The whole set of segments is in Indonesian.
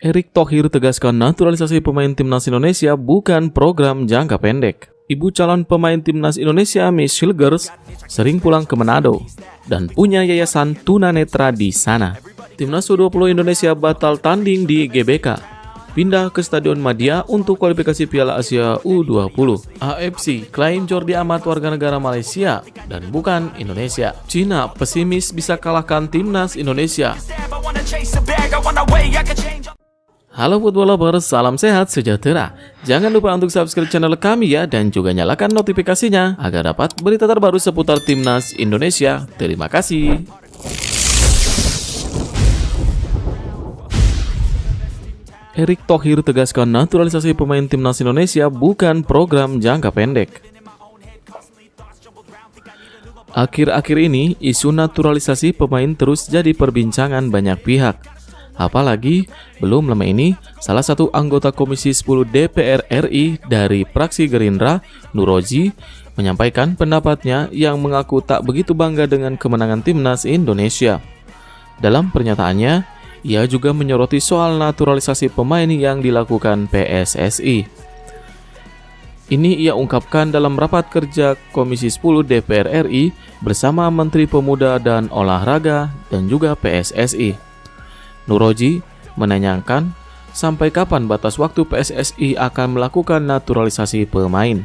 Erick Thohir tegaskan naturalisasi pemain timnas Indonesia bukan program jangka pendek. Ibu calon pemain timnas Indonesia Miss Hilgers sering pulang ke Manado dan punya yayasan tunanetra di sana. Timnas U20 Indonesia batal tanding di GBK, pindah ke Stadion Madia untuk kualifikasi Piala Asia U20. AFC klaim Jordi Amat warga negara Malaysia dan bukan Indonesia. Cina pesimis bisa kalahkan timnas Indonesia. Halo football lovers, salam sehat sejahtera. Jangan lupa untuk subscribe channel kami ya, dan juga nyalakan notifikasinya agar dapat berita terbaru seputar timnas Indonesia. Terima kasih. Erick Thohir tegaskan naturalisasi pemain timnas Indonesia bukan program jangka pendek. Akhir-akhir ini, isu naturalisasi pemain terus jadi perbincangan banyak pihak. Apalagi, belum lama ini, salah satu anggota Komisi 10 DPR RI dari fraksi Gerindra, Nuroji, menyampaikan pendapatnya yang mengaku tak begitu bangga dengan kemenangan timnas Indonesia. Dalam pernyataannya, ia juga menyoroti soal naturalisasi pemain yang dilakukan PSSI. Ini ia ungkapkan dalam rapat kerja Komisi 10 DPR RI bersama Menteri Pemuda dan Olahraga dan juga PSSI. Nuroji menanyakan sampai kapan batas waktu PSSI akan melakukan naturalisasi pemain.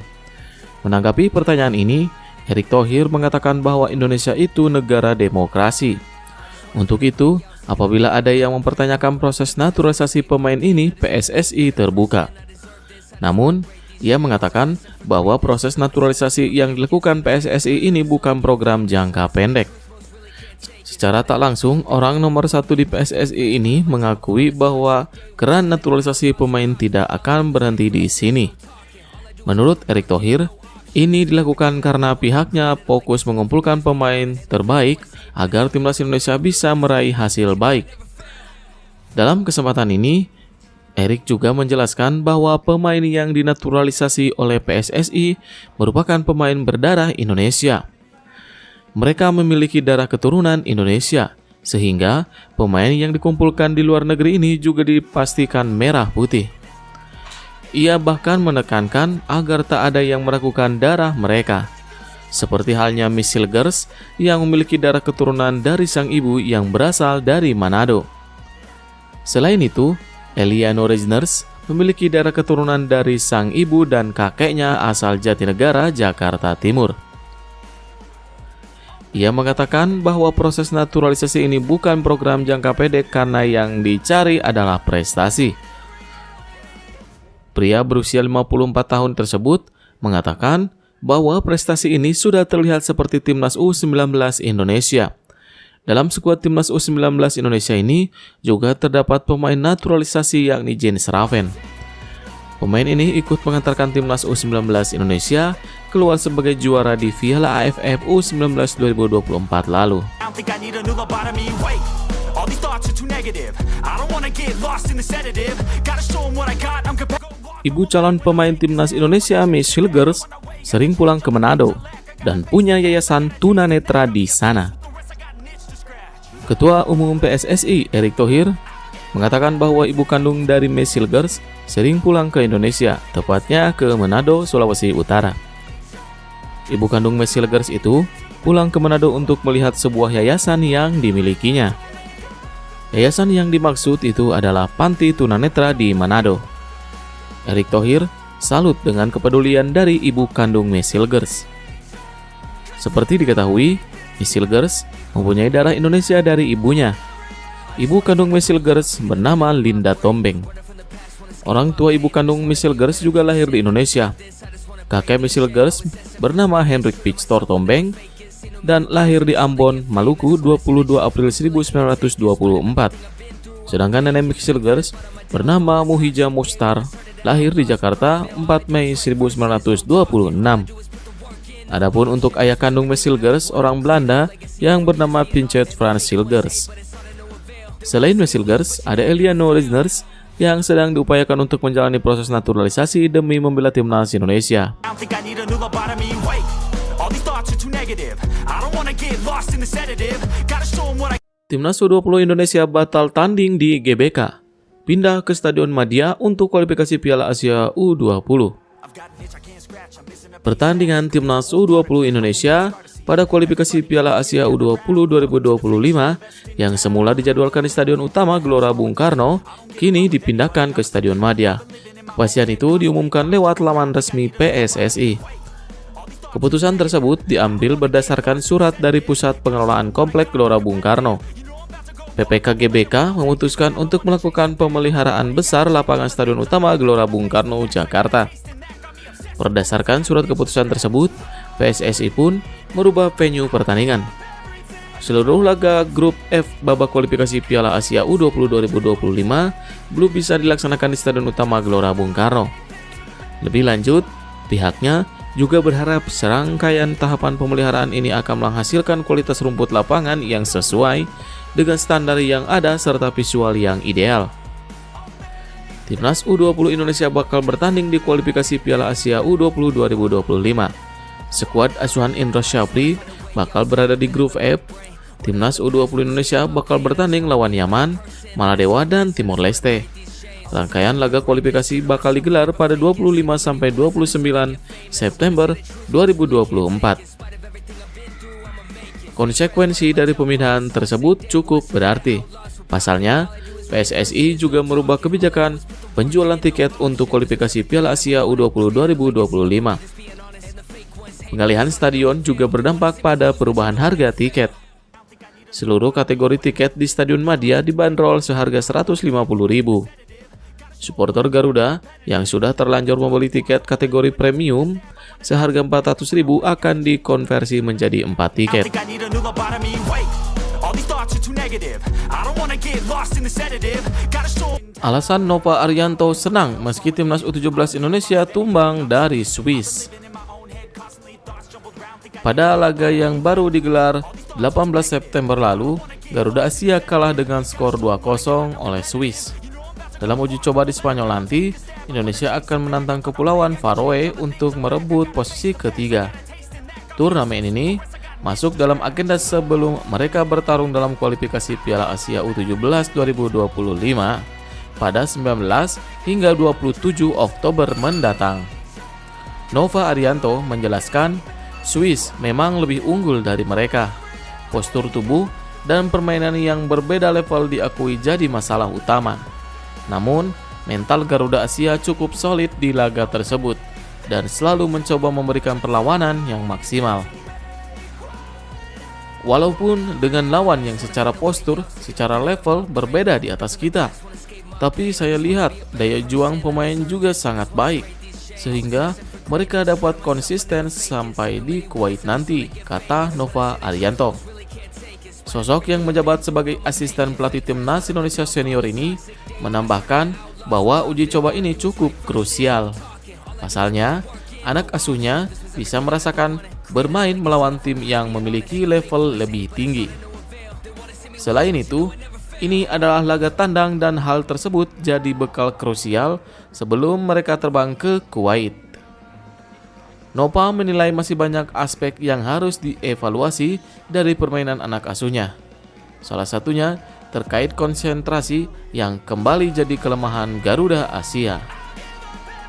Menanggapi pertanyaan ini, Erick Thohir mengatakan bahwa Indonesia itu negara demokrasi. Untuk itu, apabila ada yang mempertanyakan proses naturalisasi pemain ini, PSSI terbuka. Namun, ia mengatakan bahwa proses naturalisasi yang dilakukan PSSI ini bukan program jangka pendek. Secara tak langsung, orang nomor satu di PSSI ini mengakui bahwa keran naturalisasi pemain tidak akan berhenti di sini. Menurut Erick Thohir, ini dilakukan karena pihaknya fokus mengumpulkan pemain terbaik agar timnas Indonesia bisa meraih hasil baik. Dalam kesempatan ini, Erick juga menjelaskan bahwa pemain yang dinaturalisasi oleh PSSI merupakan pemain berdarah Indonesia. Mereka memiliki darah keturunan Indonesia, sehingga pemain yang dikumpulkan di luar negeri ini juga dipastikan merah putih. Ia bahkan menekankan agar tak ada yang meragukan darah mereka, seperti halnya Miss Hilgers yang memiliki darah keturunan dari sang ibu yang berasal dari Manado. Selain itu, Eliano Rezners memiliki darah keturunan dari sang ibu dan kakeknya asal Jatinegara, Jakarta Timur. Ia mengatakan bahwa proses naturalisasi ini bukan program jangka pendek karena yang dicari adalah prestasi. Pria berusia 54 tahun tersebut mengatakan bahwa prestasi ini sudah terlihat seperti timnas U19 Indonesia. Dalam skuad timnas U19 Indonesia ini juga terdapat pemain naturalisasi yakni Jenis Raven. Pemain ini ikut mengantarkan timnas U19 Indonesia keluar sebagai juara di Piala AFF U19 2024 lalu. Ibu calon pemain timnas Indonesia Miss Hilgers sering pulang ke Manado dan punya yayasan tunanetra di sana. Ketua Umum PSSI Erick Thohir mengatakan bahwa ibu kandung dari Miss Hilgers sering pulang ke Indonesia, tepatnya ke Manado, Sulawesi Utara. Ibu kandung Miss Hilgers itu pulang ke Manado untuk melihat sebuah yayasan yang dimilikinya. Yayasan yang dimaksud itu adalah Panti Tunanetra di Manado. Erick Thohir salut dengan kepedulian dari ibu kandung Miss Hilgers. Seperti diketahui, Miss Hilgers mempunyai darah Indonesia dari ibunya. Ibu kandung Miss Hilgers bernama Linda Tombeng. Orang tua ibu kandung Miss Hilgers juga lahir di Indonesia. Kakek Miss Hilgers bernama Hendrik Victor Tombeng dan lahir di Ambon, Maluku 22 April 1924. Sedangkan nenek Miss Hilgers bernama Muhija Mustar, lahir di Jakarta 4 Mei 1926. Adapun untuk ayah kandung Miss Hilgers, orang Belanda yang bernama Vincent Frans Hilgers. Selain Miss Hilgers, ada Eliano Rezners yang sedang diupayakan untuk menjalani proses naturalisasi demi membela timnas Indonesia. All these thoughts are too negative. I don't wanna get lost in the sedative. Gotta show 'em what I Timnas U20 Indonesia batal tanding di GBK, pindah ke Stadion Madia untuk kualifikasi Piala Asia U20. I've got an itch I can't scratch. I'm missing a Pertandingan Timnas U20 Indonesia pada kualifikasi Piala Asia U20 2025 yang semula dijadwalkan di Stadion Utama Gelora Bung Karno, kini dipindahkan ke Stadion Madia. Kepastian itu diumumkan lewat laman resmi PSSI. Keputusan tersebut diambil berdasarkan surat dari Pusat Pengelolaan Komplek Gelora Bung Karno. PPK GBK memutuskan untuk melakukan pemeliharaan besar lapangan Stadion Utama Gelora Bung Karno, Jakarta. Berdasarkan surat keputusan tersebut, PSSI pun merubah venue pertandingan. Seluruh laga grup F babak kualifikasi Piala Asia U20 2025 belum bisa dilaksanakan di Stadion Utama Gelora Bung Karno. Lebih lanjut, pihaknya juga berharap serangkaian tahapan pemeliharaan ini akan menghasilkan kualitas rumput lapangan yang sesuai dengan standar yang ada serta visual yang ideal. Timnas U20 Indonesia bakal bertanding di kualifikasi Piala Asia U20 2025. Skuad asuhan Indra Syafri bakal berada di grup F. Timnas U20 Indonesia bakal bertanding lawan Yaman, Maladewa, dan Timor Leste. Rangkaian laga kualifikasi bakal digelar pada 25-29 September 2024. Konsekuensi dari pemindahan tersebut cukup berarti. Pasalnya, PSSI juga merubah kebijakan penjualan tiket untuk kualifikasi Piala Asia U20 2025. Pengalihan stadion juga berdampak pada perubahan harga tiket. Seluruh kategori tiket di Stadion Madia dibanderol seharga Rp150.000. Supporter Garuda yang sudah terlanjur membeli tiket kategori premium seharga Rp400.000 akan dikonversi menjadi 4 tiket. think I need a new lobotomy. Wait. All these thoughts are too negative. I don't wanna get lost in the sedative. Gotta show Alasan Nova Arianto senang meski Timnas U17 Indonesia tumbang dari Swiss. Pada laga yang baru digelar 18 September lalu, Garuda Asia kalah dengan skor 2-0 oleh Swiss. Dalam uji coba di Spanyol nanti, Indonesia akan menantang Kepulauan Faroe untuk merebut posisi ketiga. Turnamen ini masuk dalam agenda sebelum mereka bertarung dalam kualifikasi Piala Asia U17 2025 pada 19 hingga 27 Oktober mendatang. Nova Arianto menjelaskan, Swiss memang lebih unggul dari mereka. Postur tubuh dan permainan yang berbeda level diakui jadi masalah utama. Namun, mental Garuda Asia cukup solid di laga tersebut dan selalu mencoba memberikan perlawanan yang maksimal. Walaupun dengan lawan yang secara postur, secara level berbeda di atas kita, tapi saya lihat daya juang pemain juga sangat baik, sehingga mereka dapat konsisten sampai di Kuwait nanti, kata Nova Arianto. Sosok yang menjabat sebagai asisten pelatih Timnas Indonesia senior ini menambahkan bahwa uji coba ini cukup krusial. Pasalnya, anak asuhnya bisa merasakan bermain melawan tim yang memiliki level lebih tinggi. Selain itu, ini adalah laga tandang dan hal tersebut jadi bekal krusial sebelum mereka terbang ke Kuwait. Nova menilai masih banyak aspek yang harus dievaluasi dari permainan anak asuhnya. Salah satunya terkait konsentrasi yang kembali jadi kelemahan Garuda Asia.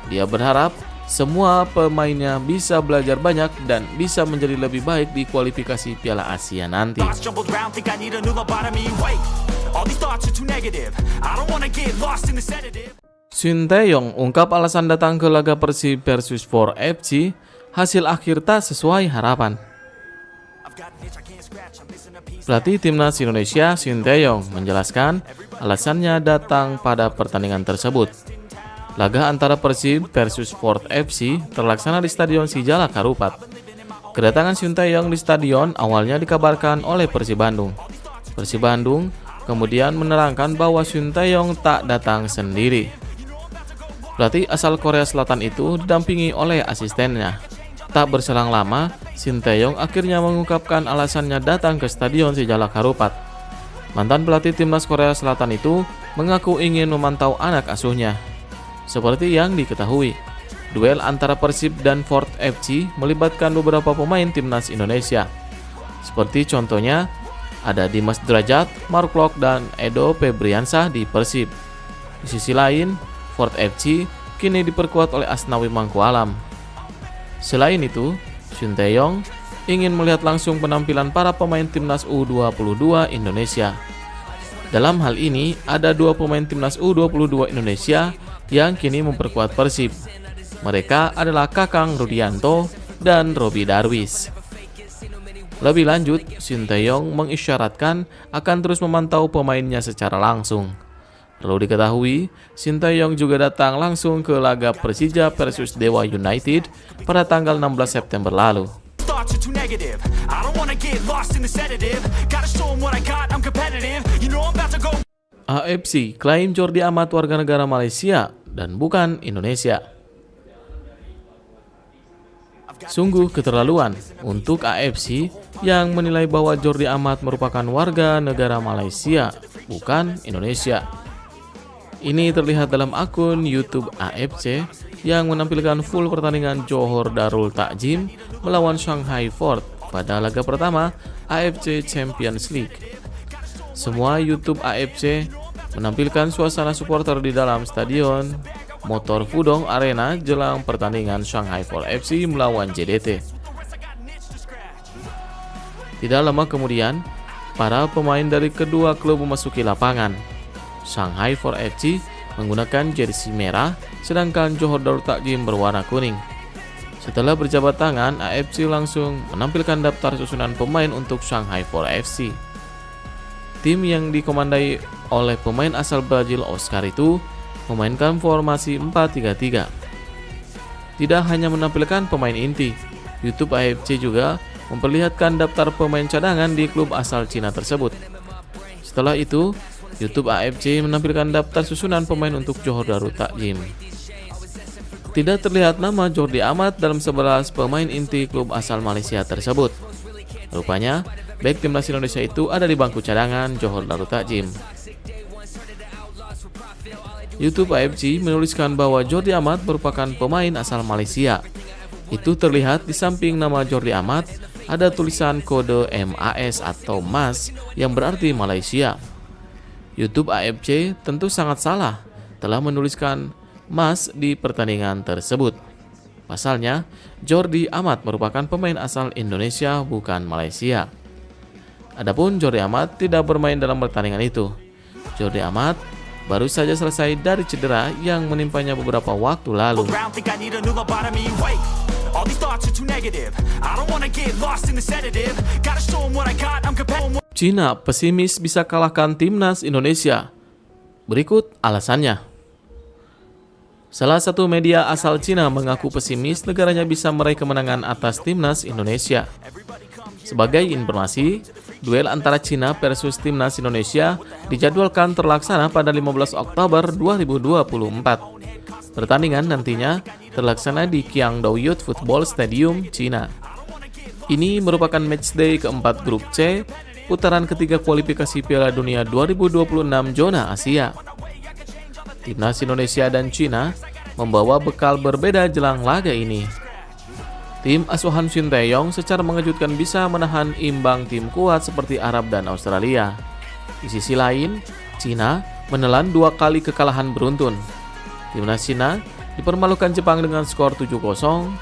Dia berharap semua pemainnya bisa belajar banyak dan bisa menjadi lebih baik di kualifikasi Piala Asia nanti. thoughts jumbled round. Think I need a new lobotomy. Wait. All these thoughts are too negative. I don't wanna get lost in the sedative. Shin Tae-yong ungkap alasan datang ke laga Persib versus 4FC, hasil akhir tak sesuai harapan. I've got an itch I can't scratch. I'm missing a piece. Pelatih Timnas Indonesia Shin Tae-yong menjelaskan alasannya datang pada pertandingan tersebut. Laga antara Persib versus 4FC terlaksana di Stadion Sijalak Harupat. Kedatangan Shin Tae-yong di stadion awalnya dikabarkan oleh Persib Bandung. Persib Bandung kemudian menerangkan bahwa Shin Tae-yong tak datang sendiri. Pelatih asal Korea Selatan itu didampingi oleh asistennya. Tak berselang lama, Shin Tae-yong akhirnya mengungkapkan alasannya datang ke Stadion Sijalak Harupat. Mantan pelatih timnas Korea Selatan itu mengaku ingin memantau anak asuhnya. Seperti yang diketahui, duel antara Persib dan Ford FC melibatkan beberapa pemain timnas Indonesia. Seperti contohnya, ada Dimas Derajat, Mark Klok, dan Edo Febriansah di Persib. Di sisi lain, Ford FC kini diperkuat oleh Asnawi Mangkualam. Selain itu, Shin Tae-yong ingin melihat langsung penampilan para pemain timnas U22 Indonesia. Dalam hal ini, ada 2 pemain timnas U22 Indonesia yang kini memperkuat Persib. Mereka adalah Kakang Rudianto dan Robi Darwis. Lebih lanjut, Shin Tae-yong mengisyaratkan akan terus memantau pemainnya secara langsung. Perlu diketahui, Shin Tae-yong juga datang langsung ke laga Persija versus Dewa United pada tanggal 16 September lalu. Thoughts are too negative. I don't wanna get lost in the sedative. Gotta show 'em what I got, I'm competitive. You know I'm about to go. AFC klaim Jordi Amat warga negara Malaysia dan bukan Indonesia. Sungguh keterlaluan untuk AFC yang menilai bahwa Jordi Amat merupakan warga negara Malaysia, bukan Indonesia. Ini terlihat dalam akun YouTube AFC yang menampilkan full pertandingan Johor Darul Takzim melawan Shanghai Ford pada laga pertama AFC Champions League. Semua YouTube AFC menampilkan suasana supporter di dalam stadion Motor Pudong Arena jelang pertandingan Shanghai Ford FC melawan JDT. Tidak lama kemudian, para pemain dari kedua klub memasuki lapangan. Shanghai Ford FC menggunakan jersey merah, sedangkan Johor Darul Takzim berwarna kuning. Setelah berjabat tangan, AFC langsung menampilkan daftar susunan pemain untuk Shanghai Ford FC. Tim yang dikomandai oleh pemain asal Brazil Oscar itu memainkan formasi 4-3-3. Tidak hanya menampilkan pemain inti, YouTube AFC juga memperlihatkan daftar pemain cadangan di klub asal Cina tersebut. Setelah itu, YouTube AFC menampilkan daftar susunan pemain untuk Johor Darul Takzim. Tidak terlihat nama Jordi Amat dalam 11 pemain inti klub asal Malaysia tersebut. Rupanya, bek timnas Indonesia itu ada di bangku cadangan Johor Darul Takzim. YouTube AFC menuliskan bahwa Jordi Amat merupakan pemain asal Malaysia. Itu terlihat di samping nama Jordi Amat ada tulisan kode MAS atau MAS yang berarti Malaysia. YouTube AFC tentu sangat salah telah menuliskan MAS di pertandingan tersebut. Pasalnya, Jordi Amat merupakan pemain asal Indonesia bukan Malaysia. Adapun Jordi Amat tidak bermain dalam pertandingan itu. Jordi Amat baru saja selesai dari cedera yang menimpanya beberapa waktu lalu. Cina pesimis bisa kalahkan timnas Indonesia. Berikut alasannya. Salah satu media asal Cina mengaku pesimis negaranya bisa meraih kemenangan atas timnas Indonesia. Sebagai informasi, duel antara Cina versus timnas Indonesia dijadwalkan terlaksana pada 15 Oktober 2024. Pertandingan nantinya terlaksana di Qiangdao Youth Football Stadium, Cina. Ini merupakan matchday keempat grup C, putaran ketiga kualifikasi Piala Dunia 2026 zona Asia. Timnas Indonesia dan Cina membawa bekal berbeda jelang laga ini. Tim asuhan Shin Tae-yong secara mengejutkan bisa menahan imbang tim kuat seperti Arab dan Australia. Di sisi lain, Cina menelan 2 kali kekalahan beruntun. Timnas Cina dipermalukan Jepang dengan skor 7-0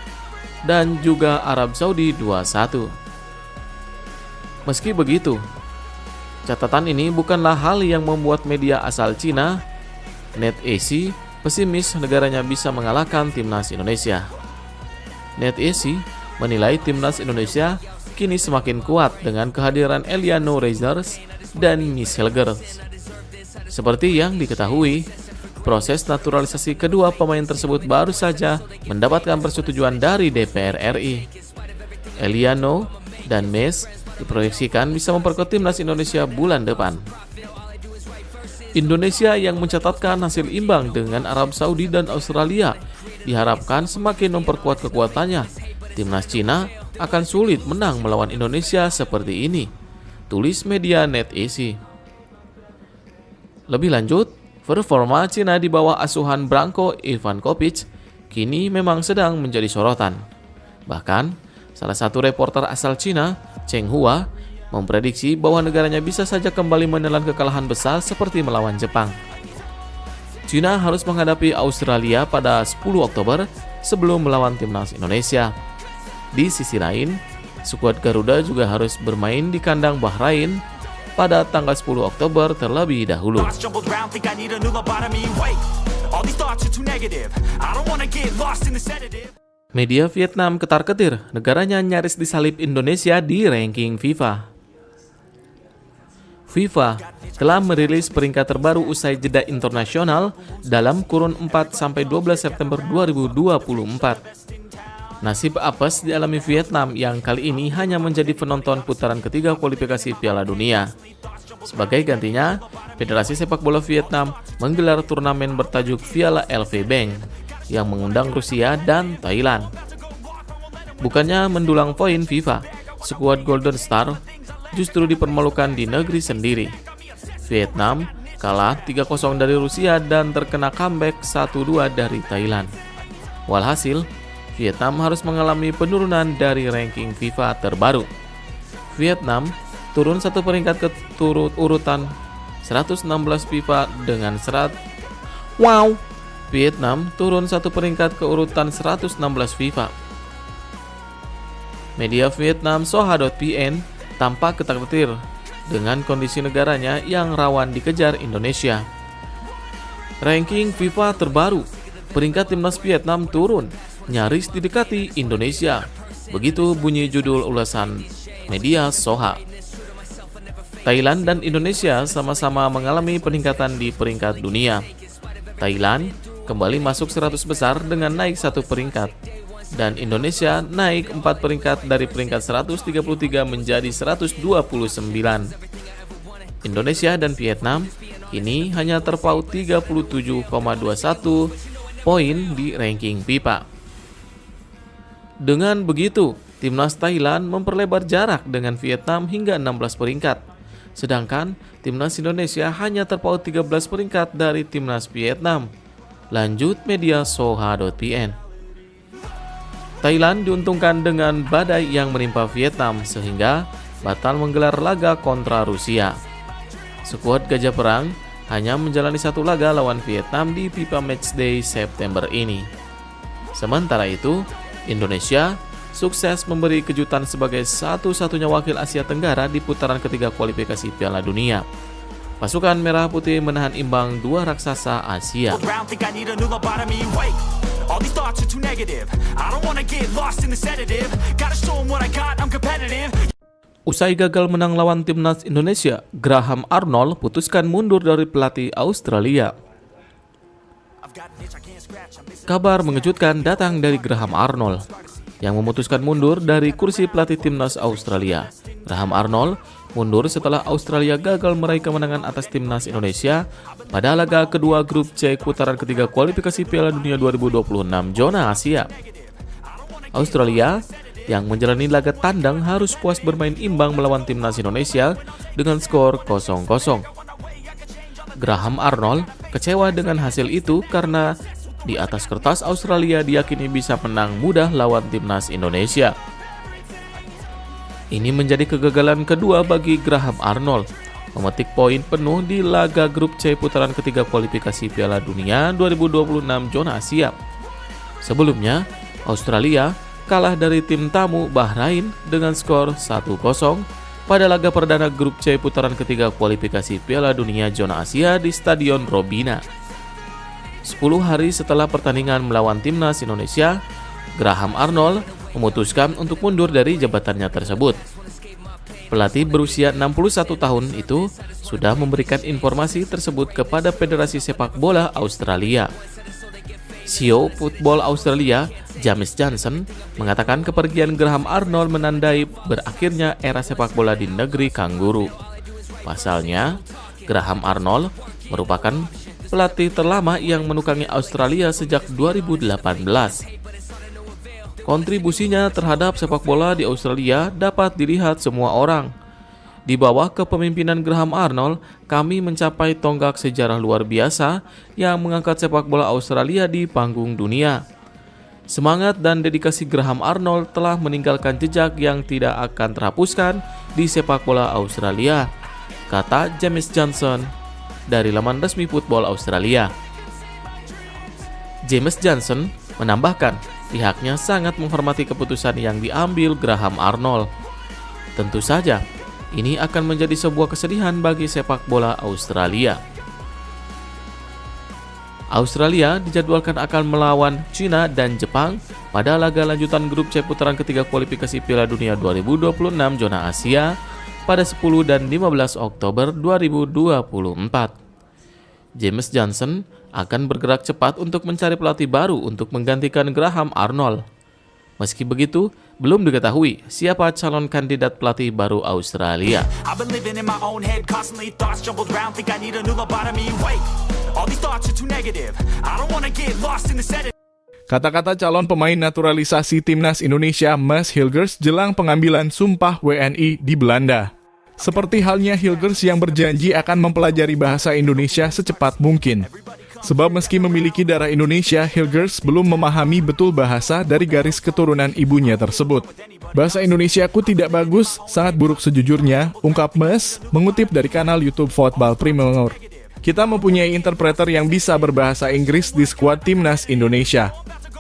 dan juga Arab Saudi 2-1. Meski begitu, catatan ini bukanlah hal yang membuat media asal Cina, NetAsia, pesimis negaranya bisa mengalahkan timnas Indonesia. NetAsia menilai timnas Indonesia kini semakin kuat dengan kehadiran Eliano Reizers dan Michel Gers. Seperti yang diketahui, proses naturalisasi kedua pemain tersebut baru saja mendapatkan persetujuan dari DPR RI. Eliano dan Mes diproyeksikan bisa memperkuat timnas Indonesia bulan depan. Indonesia yang mencatatkan hasil imbang dengan Arab Saudi dan Australia diharapkan semakin memperkuat kekuatannya. Timnas Cina akan sulit menang melawan Indonesia seperti ini, tulis media NetAsia. Lebih lanjut, performa Cina di bawah asuhan Branko Ivanovic kini memang sedang menjadi sorotan. Bahkan, salah satu reporter asal Cina, Cheng Hua, memprediksi bahwa negaranya bisa saja kembali menelan kekalahan besar seperti melawan Jepang. Cina harus menghadapi Australia pada 10 Oktober sebelum melawan timnas Indonesia. Di sisi lain, skuad Garuda juga harus bermain di kandang Bahrain pada tanggal 10 Oktober terlebih dahulu. Thoughts jumbled round, think I need a new lobotomy. Wait, all these thoughts are too negative. I don't wanna get lost in the sedative. Media Vietnam ketar-ketir, negaranya nyaris disalip Indonesia di ranking FIFA. FIFA telah merilis peringkat terbaru usai jeda internasional dalam kurun 4-12 September 2024. Nasib apes dialami Vietnam yang kali ini hanya menjadi penonton putaran ketiga kualifikasi Piala Dunia. Sebagai gantinya, Federasi Sepak Bola Vietnam menggelar turnamen bertajuk Piala LV Bank yang mengundang Rusia dan Thailand. Bukannya mendulang poin FIFA, skuad Golden Star justru dipermalukan di negeri sendiri. Vietnam kalah 3-0 dari Rusia dan terkena comeback 1-2 dari Thailand. Walhasil, Vietnam harus mengalami penurunan dari ranking FIFA terbaru. Vietnam turun satu peringkat ke urutan 116 FIFA dengan Vietnam turun satu peringkat ke urutan 116 FIFA. Media Vietnam Soha.vn tampak ketar-ketir dengan kondisi negaranya yang rawan dikejar Indonesia. Ranking FIFA terbaru, peringkat timnas Vietnam turun, nyaris didekati Indonesia. Begitu bunyi judul ulasan media Soha. Thailand dan Indonesia sama-sama mengalami peningkatan di peringkat dunia. Thailand kembali masuk 100 besar dengan naik satu peringkat. Dan Indonesia naik 4 peringkat dari peringkat 133 menjadi 129. Indonesia dan Vietnam kini hanya terpaut 37,21 poin di ranking FIFA. Dengan begitu, timnas Thailand memperlebar jarak dengan Vietnam hingga 16 peringkat. Sedangkan timnas Indonesia hanya terpaut 13 peringkat dari timnas Vietnam. Lanjut media Soha.vn. Thailand diuntungkan dengan badai yang menimpa Vietnam sehingga batal menggelar laga kontra Rusia. Skuad Gajah Perang hanya menjalani satu laga lawan Vietnam di FIFA Matchday September ini. Sementara itu, Indonesia sukses memberi kejutan sebagai satu-satunya wakil Asia Tenggara di putaran ketiga kualifikasi Piala Dunia. Pasukan Merah Putih menahan imbang dua raksasa Asia. All these thoughts are too negative. I don't wanna get lost in the sedative. Gotta show 'em what I got, I'm competitive. Usai gagal menang lawan timnas Indonesia, Graham Arnold putuskan mundur dari pelatih Australia. Kabar mengejutkan datang dari Graham Arnold yang memutuskan mundur dari kursi pelatih timnas Australia. Graham Arnold mundur setelah Australia gagal meraih kemenangan atas timnas Indonesia pada laga kedua grup C putaran ketiga kualifikasi Piala Dunia 2026 zona Asia. Australia yang menjalani laga tandang harus puas bermain imbang melawan timnas Indonesia dengan skor 0-0. Graham Arnold kecewa dengan hasil itu karena di atas kertas Australia diyakini bisa menang mudah lawan timnas Indonesia. Ini menjadi kegagalan kedua bagi Graham Arnold, memetik poin penuh di laga grup C putaran ketiga kualifikasi Piala Dunia 2026 zona Asia. Sebelumnya, Australia kalah dari tim tamu Bahrain dengan skor 1-0 pada laga perdana grup C putaran ketiga kualifikasi Piala Dunia zona Asia di Stadion Robina. 10 hari setelah pertandingan melawan timnas Indonesia, Graham Arnold memutuskan untuk mundur dari jabatannya tersebut. Pelatih berusia 61 tahun itu sudah memberikan informasi tersebut kepada Federasi Sepak Bola Australia. CEO Football Australia, James Johnson, mengatakan kepergian Graham Arnold menandai berakhirnya era sepak bola di negeri kanguru. Pasalnya, Graham Arnold merupakan pelatih terlama yang menukangi Australia sejak 2018. Kontribusinya terhadap sepak bola di Australia dapat dilihat semua orang. Di bawah kepemimpinan Graham Arnold, kami mencapai tonggak sejarah luar biasa yang mengangkat sepak bola Australia di panggung dunia. Semangat dan dedikasi Graham Arnold telah meninggalkan jejak yang tidak akan terhapuskan di sepak bola Australia, kata James Johnson dari laman resmi Football Australia. James Johnson menambahkan pihaknya sangat menghormati keputusan yang diambil Graham Arnold. Tentu saja, ini akan menjadi sebuah kesedihan bagi sepak bola Australia. Australia dijadwalkan akan melawan China dan Jepang pada laga lanjutan grup C putaran ketiga kualifikasi Piala Dunia 2026 zona Asia pada 10 dan 15 Oktober 2024. James Johnson akan bergerak cepat untuk mencari pelatih baru untuk menggantikan Graham Arnold. Meski begitu, belum diketahui siapa calon kandidat pelatih baru Australia. Kata-kata calon pemain naturalisasi timnas Indonesia Mas Hilgers jelang pengambilan sumpah WNI di Belanda. Seperti halnya Hilgers yang berjanji akan mempelajari bahasa Indonesia secepat mungkin. Sebab meski memiliki darah Indonesia, Hilgers belum memahami betul bahasa dari garis keturunan ibunya tersebut. Bahasa Indonesiaku tidak bagus, sangat buruk sejujurnya, ungkap Mas, mengutip dari kanal YouTube Football Premier. Kita mempunyai interpreter yang bisa berbahasa Inggris di skuad timnas Indonesia.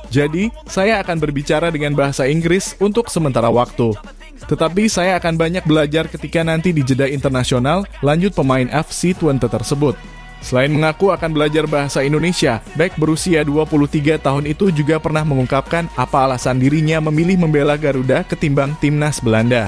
Jadi, saya akan berbicara dengan bahasa Inggris untuk sementara waktu. Tetapi saya akan banyak belajar ketika nanti di jeda internasional, lanjut pemain FC Twente tersebut. Selain mengaku akan belajar bahasa Indonesia, bek berusia 23 tahun itu juga pernah mengungkapkan apa alasan dirinya memilih membela Garuda ketimbang timnas Belanda.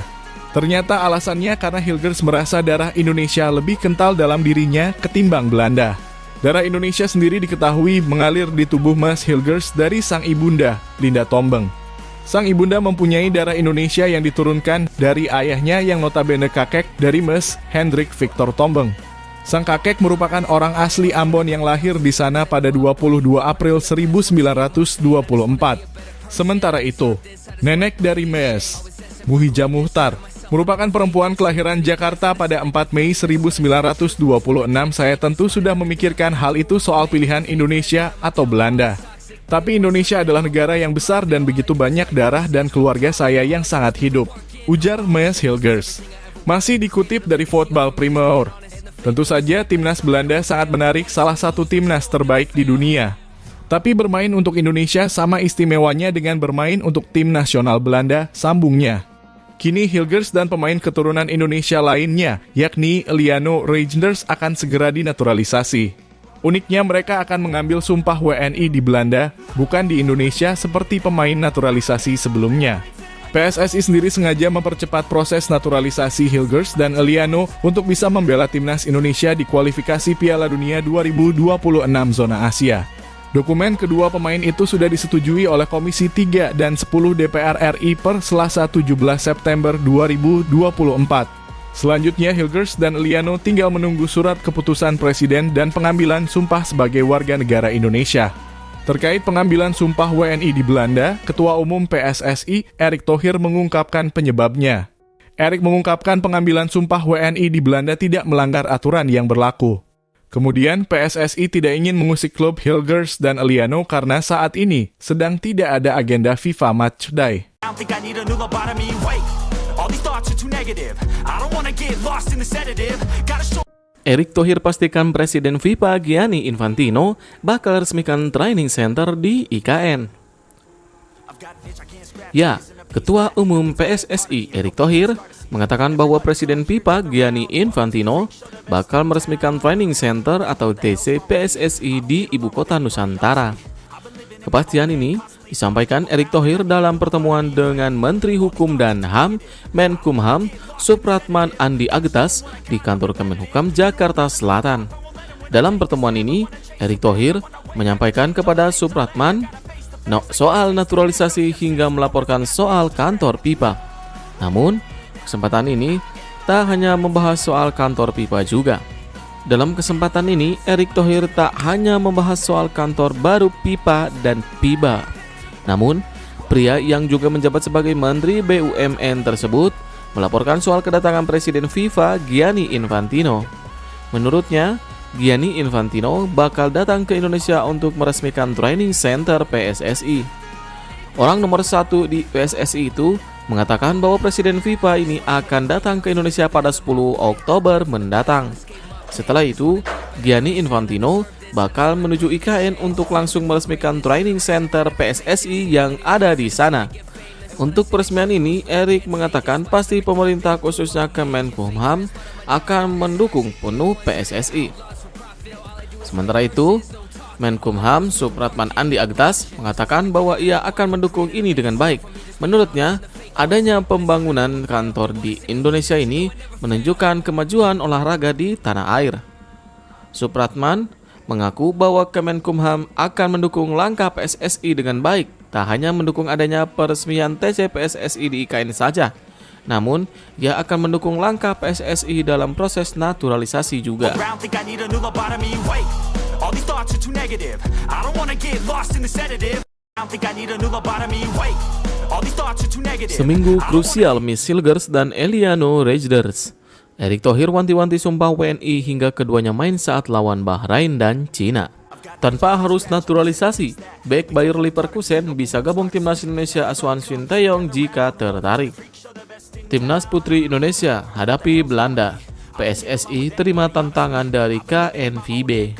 Ternyata alasannya karena Hilgers merasa darah Indonesia lebih kental dalam dirinya ketimbang Belanda. Darah Indonesia sendiri diketahui mengalir di tubuh Mas Hilgers dari sang ibunda, Linda Tombeng. Sang ibunda mempunyai darah Indonesia yang diturunkan dari ayahnya yang notabene kakek dari Mas Hendrik Victor Tombeng. Sang kakek merupakan orang asli Ambon yang lahir di sana pada 22 April 1924. Sementara itu, nenek dari Mes, Muhijah Muhtar, merupakan perempuan kelahiran Jakarta pada 4 Mei 1926. Saya tentu sudah memikirkan hal itu soal pilihan Indonesia atau Belanda. Tapi Indonesia adalah negara yang besar dan begitu banyak darah dan keluarga saya yang sangat hidup, ujar Mas Hilgers. Masih dikutip dari Football Premier. Tentu saja timnas Belanda sangat menarik, salah satu timnas terbaik di dunia. Tapi bermain untuk Indonesia sama istimewanya dengan bermain untuk tim nasional Belanda, sambungnya. Kini Hilgers dan pemain keturunan Indonesia lainnya, yakni Eliano Reijnders akan segera dinaturalisasi. Uniknya mereka akan mengambil sumpah WNI di Belanda, bukan di Indonesia seperti pemain naturalisasi sebelumnya. PSSI sendiri sengaja mempercepat proses naturalisasi Hilgers dan Eliano untuk bisa membela timnas Indonesia di kualifikasi Piala Dunia 2026 zona Asia. Dokumen kedua pemain itu sudah disetujui oleh Komisi 3 dan 10 DPR RI per Selasa 17 September 2024. Selanjutnya Hilgers dan Eliano tinggal menunggu surat keputusan Presiden dan pengambilan sumpah sebagai warga negara Indonesia. Terkait pengambilan sumpah WNI di Belanda, Ketua Umum PSSI, Erick Thohir mengungkapkan penyebabnya. Erick mengungkapkan pengambilan sumpah WNI di Belanda tidak melanggar aturan yang berlaku. Kemudian, PSSI tidak ingin mengusik klub Hilgers dan Eliano karena saat ini sedang tidak ada agenda FIFA Matchday. Erick Thohir pastikan Presiden FIFA Gianni Infantino bakal resmikan training center di IKN. Ya, Ketua Umum PSSI Erick Thohir mengatakan bahwa Presiden FIFA Gianni Infantino bakal meresmikan training center atau TC PSSI di Ibu Kota Nusantara. Kepastian ini disampaikan Erick Thohir dalam pertemuan dengan Menteri Hukum dan HAM Menkumham Supratman Andi Agtas di kantor Kemenhukam Jakarta Selatan. Dalam pertemuan ini, Erick Thohir menyampaikan kepada Supratman soal naturalisasi hingga melaporkan soal kantor FIFA. Namun, kesempatan ini tak hanya membahas soal kantor FIFA juga. Dalam kesempatan ini, Erick Thohir tak hanya membahas soal kantor baru FIFA dan FIBA. Namun, pria yang juga menjabat sebagai Menteri BUMN tersebut melaporkan soal kedatangan Presiden FIFA Gianni Infantino. Menurutnya, Gianni Infantino bakal datang ke Indonesia untuk meresmikan training center PSSI. Orang nomor 1 di PSSI itu mengatakan bahwa Presiden FIFA ini akan datang ke Indonesia pada 10 Oktober mendatang. Setelah itu, Gianni Infantino bakal menuju IKN untuk langsung meresmikan training center PSSI yang ada di sana. Untuk peresmian ini, Erik mengatakan pasti pemerintah khususnya Kemenkumham akan mendukung penuh PSSI. Sementara itu, Menkumham Supratman Andi Agtas mengatakan bahwa ia akan mendukung ini dengan baik. Menurutnya, adanya pembangunan kantor di Indonesia ini menunjukkan kemajuan olahraga di tanah air. Supratman mengaku bahwa Kemenkumham akan mendukung langkah PSSI dengan baik, tak hanya mendukung adanya peresmian TC PSSI di IKN saja, namun ia akan mendukung langkah PSSI dalam proses naturalisasi juga. All these thoughts are too negative. I don't wanna get lost in the sedative. I don't think I need a new lobotomy. Wait. All these thoughts are too negative. Seminggu krusial Miss Hilgers dan Eliano Rejders. Erick Thohir wanti-wanti sumpah WNI hingga keduanya main saat lawan Bahrain dan Cina. Tanpa harus naturalisasi, bek Bayer Leverkusen bisa gabung timnas Indonesia Aswan Sinteyong jika tertarik. Timnas Putri Indonesia hadapi Belanda. PSSI terima tantangan dari KNVB.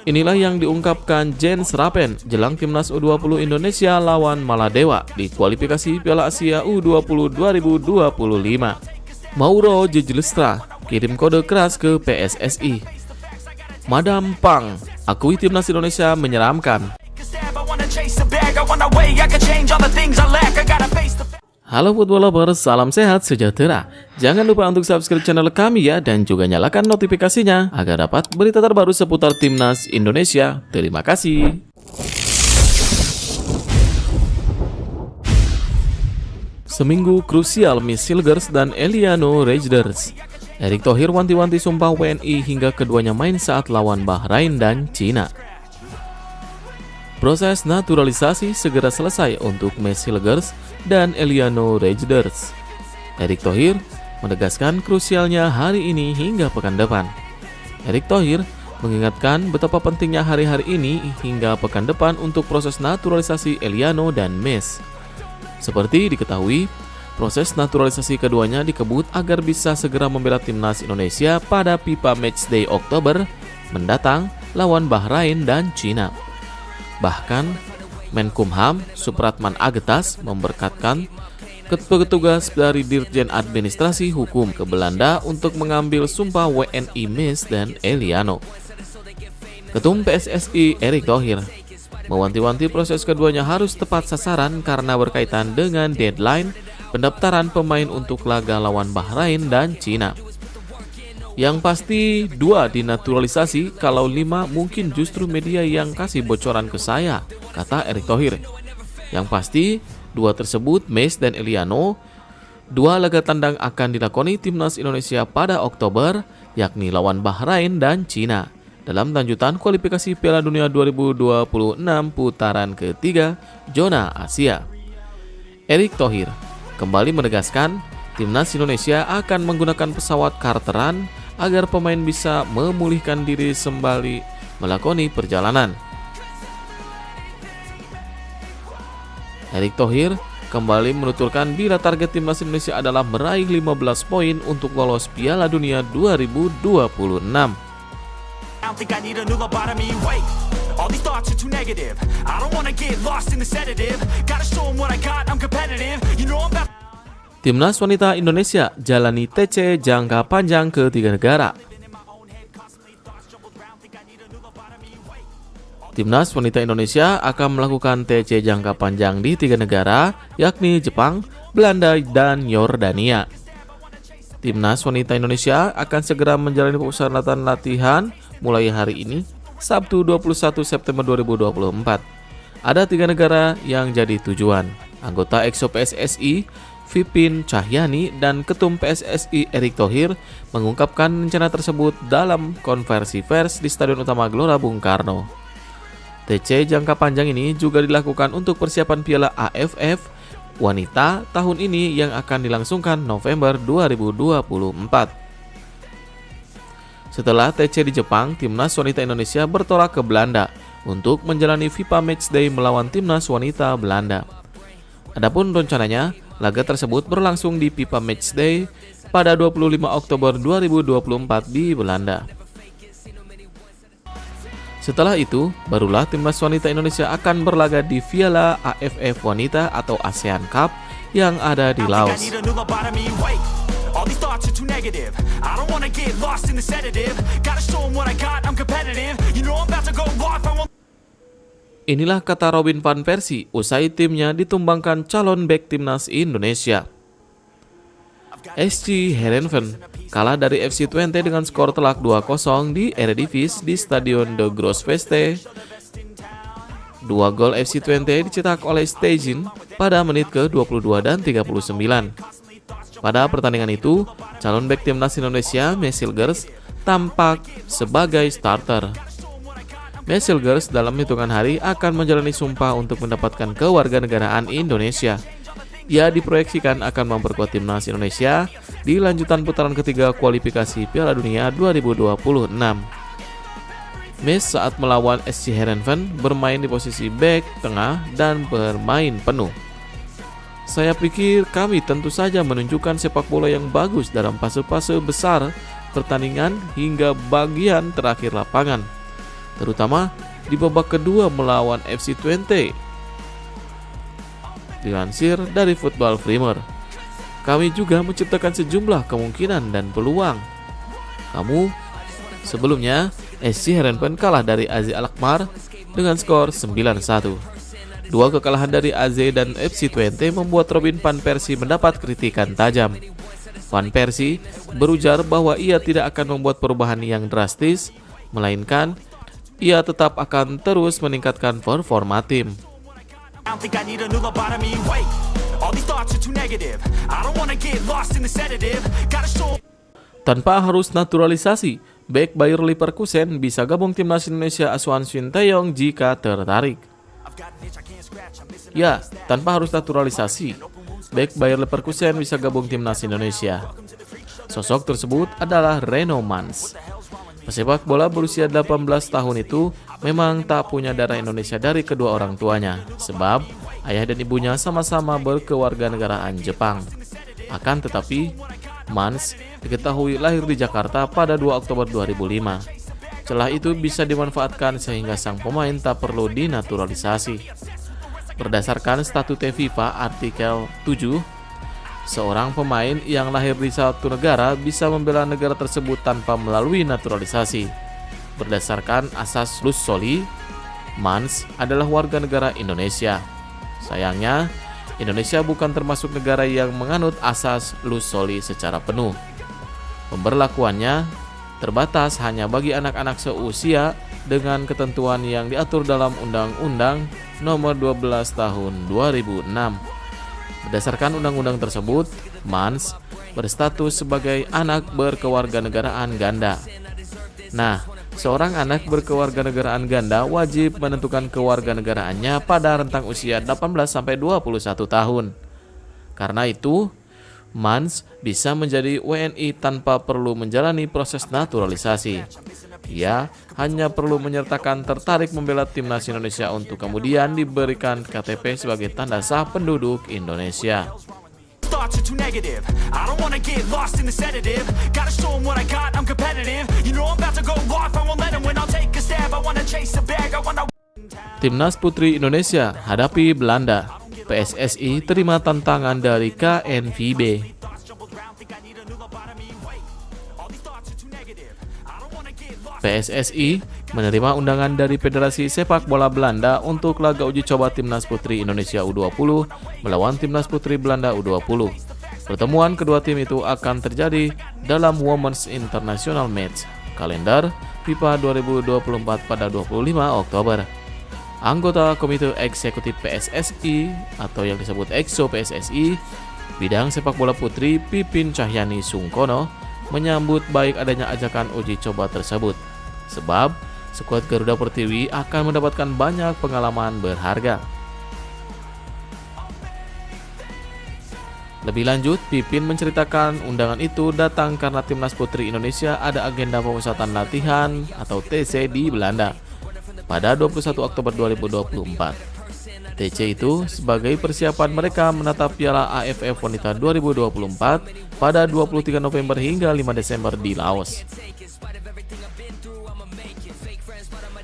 Inilah yang diungkapkan Jens Rappen jelang timnas U20 Indonesia lawan Maladewa di kualifikasi Piala Asia U20 2025. Mauro Jejlestra kirim kode keras ke PSSI. Madam Pang akui timnas Indonesia menyeramkan. Halo football lovers, salam sehat sejahtera. Jangan lupa untuk subscribe channel kami ya dan juga nyalakan notifikasinya agar dapat berita terbaru seputar timnas Indonesia. Terima kasih. Seminggu krusial Miss Hilgers dan Eliano Rejders. Erick Thohir wanti-wanti sumpah WNI hingga keduanya main saat lawan Bahrain dan Cina. Proses naturalisasi segera selesai untuk Miss Hilgers dan Eliano Rejders. Erick Thohir menegaskan krusialnya hari ini hingga pekan depan. Erick Thohir mengingatkan betapa pentingnya hari-hari ini hingga pekan depan untuk proses naturalisasi Eliano dan Miss. Seperti diketahui, proses naturalisasi keduanya dikebut agar bisa segera membela timnas Indonesia pada FIFA Matchday Oktober mendatang lawan Bahrain dan Cina. Bahkan, Menkumham Supratman Agtas memberkatkan petugas dari Dirjen Administrasi Hukum ke Belanda untuk mengambil sumpah WNI Miss dan Eliano. Ketum PSSI Erick Thohir mewanti-wanti proses keduanya harus tepat sasaran karena berkaitan dengan deadline pendaftaran pemain untuk laga lawan Bahrain dan Cina. Yang pasti 2 dinaturalisasi, kalau 5 mungkin justru media yang kasih bocoran ke saya, kata Erick Thohir. Yang pasti 2 tersebut, Miss dan Eliano, 2 laga tandang akan dilakoni timnas Indonesia pada Oktober, yakni lawan Bahrain dan Cina dalam lanjutan kualifikasi Piala Dunia 2026 putaran ketiga zona Asia. Erick Thohir kembali menegaskan timnas Indonesia akan menggunakan pesawat charteran agar pemain bisa memulihkan diri sembari melakoni perjalanan. Erick Thohir kembali menuturkan bila target timnas Indonesia adalah meraih 15 poin untuk lolos Piala Dunia 2026. Timnas wanita Indonesia jalani TC jangka panjang ke 3 negara. Timnas wanita Indonesia akan melakukan TC jangka panjang di 3 negara, yakni Jepang, Belanda, dan Yordania. Timnas wanita Indonesia akan segera menjalani persyaratan latihan mulai hari ini, Sabtu 21 September 2024. Ada 3 negara yang jadi tujuan. Anggota EXO PSSI Pipin Cahyani dan Ketum PSSI Erick Thohir mengungkapkan rencana tersebut dalam konversi pers di Stadion Utama Gelora Bung Karno. TC jangka panjang ini juga dilakukan untuk persiapan Piala AFF wanita tahun ini yang akan dilangsungkan November 2024. Setelah TC di Jepang, timnas wanita Indonesia bertolak ke Belanda untuk menjalani FIFA Matchday melawan timnas wanita Belanda. Adapun rencananya, laga tersebut berlangsung di FIFA Matchday pada 25 Oktober 2024 di Belanda. Setelah itu, barulah timnas wanita Indonesia akan berlaga di Piala AFF Wanita atau ASEAN Cup yang ada di I Laos. need a new lobotomy. Wait, all these thoughts are too negative. I don't wanna get lost in the sedative. Gotta show 'em what I got, I'm competitive. You know I'm about to go off, I won't. Inilah kata Robin van Persie usai timnya ditumbangkan calon bek timnas Indonesia. SC Heerenveen kalah dari FC Twente dengan skor telak 2-0 di Eredivisie di Stadion De Grootvesten. 2 gol FC Twente dicetak oleh Stegen pada menit ke-22 dan 39. Pada pertandingan itu, calon bek timnas Indonesia Mesilgers tampak sebagai starter. Mesilgers dalam hitungan hari akan menjalani sumpah untuk mendapatkan kewarganegaraan Indonesia. Ia diproyeksikan akan memperkuat timnas Indonesia di lanjutan putaran ketiga kualifikasi Piala Dunia 2026. Mes saat melawan SC Heerenveen bermain di posisi bek tengah dan bermain penuh. Saya pikir kami tentu saja menunjukkan sepak bola yang bagus dalam fase-fase besar pertandingan hingga bagian terakhir lapangan, terutama di babak kedua melawan FC Twente. Dilansir dari Football Primer, kami juga menciptakan sejumlah kemungkinan dan peluang. Sebelumnya, SC Heerenveen kalah dari AZ Alkmaar dengan skor 9-1. 2 kekalahan dari AZ dan FC Twente membuat Robin van Persie mendapat kritikan tajam. Van Persie berujar bahwa ia tidak akan membuat perubahan yang drastis, melainkan ia tetap akan terus meningkatkan performa tim. I don't think I need a new lobotomy. Wait, all these thoughts are too negative. I don't wanna get lost in the sedative. Gotta show. Tanpa harus naturalisasi, bek Bayer Leverkusen bisa gabung timnas Indonesia Aswan Sinteyong jika tertarik. Ya, tanpa harus naturalisasi, bek Bayer Leverkusen bisa gabung timnas Indonesia. Sosok tersebut adalah Reno Mans. Pesepak bola berusia 18 tahun itu memang tak punya darah Indonesia dari kedua orang tuanya, sebab ayah dan ibunya sama-sama berkewarganegaraan Jepang. Akan tetapi, Mans diketahui lahir di Jakarta pada 2 Oktober 2005. Celah itu bisa dimanfaatkan sehingga sang pemain tak perlu dinaturalisasi. Berdasarkan statute FIFA artikel 7, seorang pemain yang lahir di satu negara bisa membela negara tersebut tanpa melalui naturalisasi. Berdasarkan asas Ius Soli, Mans adalah warga negara Indonesia. Sayangnya, Indonesia bukan termasuk negara yang menganut asas Ius Soli secara penuh. Pemberlakuannya terbatas hanya bagi anak-anak seusia dengan ketentuan yang diatur dalam Undang-Undang Nomor 12 Tahun 2006. Berdasarkan undang-undang tersebut, Mans berstatus sebagai anak berkewarganegaraan ganda. Nah, seorang anak berkewarganegaraan ganda wajib menentukan kewarganegaraannya pada rentang usia 18-21 tahun. Karena itu, Mans bisa menjadi WNI tanpa perlu menjalani proses naturalisasi. Ia hanya perlu menyertakan tertarik membela timnas Indonesia untuk kemudian diberikan KTP sebagai tanda sah penduduk Indonesia. Thoughts are too negative. I don't wanna get lost in the sedative. Gotta show 'em what I got, I'm competitive. You know I'm about to go off, I won't let 'em win. I'll take a stab, I wanna chase a bag, I wanna. Timnas Putri Indonesia hadapi Belanda. PSSI terima tantangan dari KNVB. PSSI menerima undangan dari Federasi Sepak Bola Belanda untuk laga uji coba Timnas Putri Indonesia U20 melawan Timnas Putri Belanda U20. Pertemuan kedua tim itu akan terjadi dalam Women's International Match kalender FIFA 2024 pada 25 Oktober. Anggota Komite Eksekutif PSSI atau yang disebut EXO PSSI bidang sepak bola putri Pipin Cahyani Sungkono menyambut baik adanya ajakan uji coba tersebut, sebab skuad Garuda Pertiwi akan mendapatkan banyak pengalaman berharga. Lebih lanjut, Pipin menceritakan undangan itu datang karena Timnas Putri Indonesia ada agenda pemusatan latihan atau TC di Belanda. pada 21 Oktober 2024. TC itu sebagai persiapan mereka menatap Piala AFF Wanita 2024 pada 23 November hingga 5 Desember di Laos.